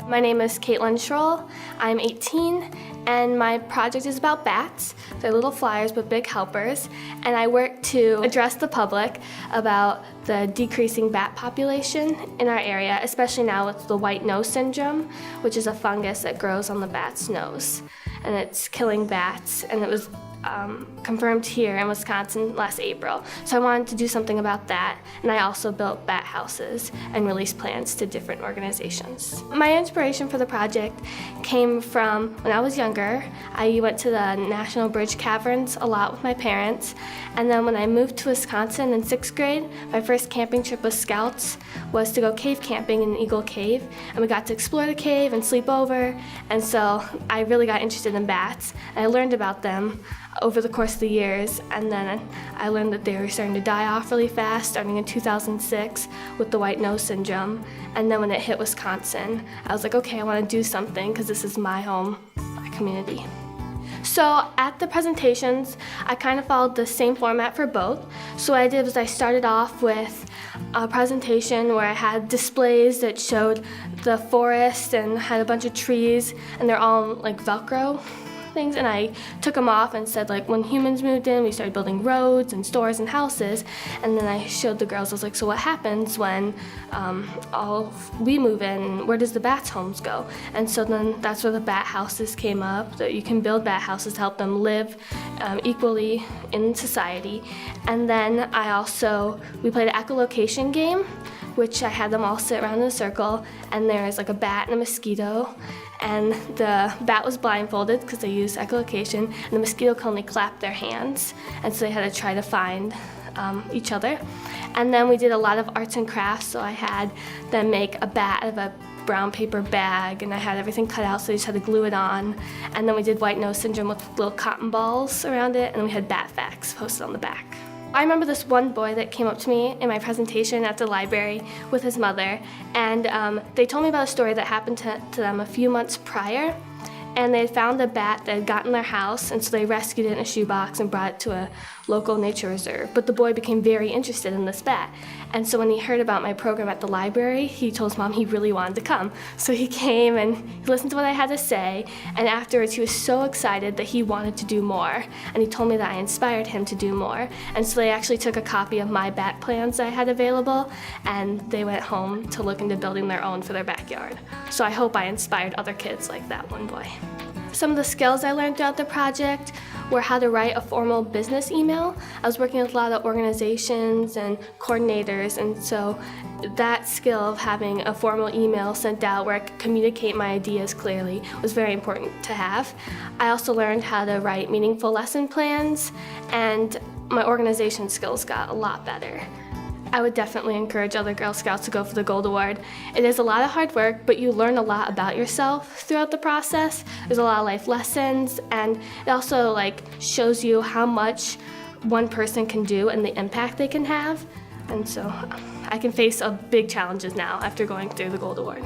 My name is Katelyn Schroll. I'm 18, and my project is about bats. They're little flyers but big helpers, and I work to address the public about the decreasing bat population in our area, especially now with the white nose syndrome, which is a fungus that grows on the bat's nose, and it's killing bats, and it was confirmed here in Wisconsin last April. So I wanted to do something about that, and I also built bat houses and released plants to different organizations. My inspiration for the project came from when I was younger. I went to the National Bridge Caverns a lot with my parents, and then when I moved to Wisconsin in 6th grade, my first camping trip with Scouts was to go cave camping in Eagle Cave, and we got to explore the cave and sleep over, and so I really got interested in bats, and I learned about them over the course of the years, and then I learned that they were starting to die off really fast, starting in 2006 with the white nose syndrome. And then when it hit Wisconsin, I was like, okay, I want to do something because this is my home, my community. So at the presentations, I kind of followed the same format for both. So what I did was I started off with a presentation where I had displays that showed the forest and had a bunch of trees, and they're all like Velcro things, and I took them off and said, like, when humans moved in, we started building roads and stores and houses. And then I showed the girls, I was like, so what happens when we move in? Where does the bats' homes go? And so then that's where the bat houses came up, that you can build bat houses to help them live equally in society. And then we played an echolocation game, which I had them all sit around in a circle, and there's like a bat and a mosquito, and the bat was blindfolded because they used echolocation, and the mosquito could only clap their hands, and so they had to try to find each other. And then we did a lot of arts and crafts, so I had them make a bat out of a brown paper bag, and I had everything cut out, so they just had to glue it on. And then we did white nose syndrome with little cotton balls around it, and we had bat facts posted on the back. I remember this one boy that came up to me in my presentation at the library with his mother, and they told me about a story that happened to them a few months prior, and they had found a bat that had gotten their house, and so they rescued it in a shoebox and brought it to a local nature reserve. But the boy became very interested in this bat, and so when he heard about my program at the library, he told his mom he really wanted to come. So he came and he listened to what I had to say, and afterwards he was so excited that he wanted to do more, and he told me that I inspired him to do more. And so they actually took a copy of my bat plans I had available, and they went home to look into building their own for their backyard. So I hope I inspired other kids like that one boy. Some of the skills I learned throughout the project were how to write a formal business email. I was working with a lot of organizations and coordinators, and so that skill of having a formal email sent out where I could communicate my ideas clearly was very important to have. I also learned how to write meaningful lesson plans, and my organization skills got a lot better. I would definitely encourage other Girl Scouts to go for the Gold Award. It is a lot of hard work, but you learn a lot about yourself throughout the process. There's a lot of life lessons, and it also shows you how much one person can do and the impact they can have. And so I can face big challenges now after going through the Gold Award.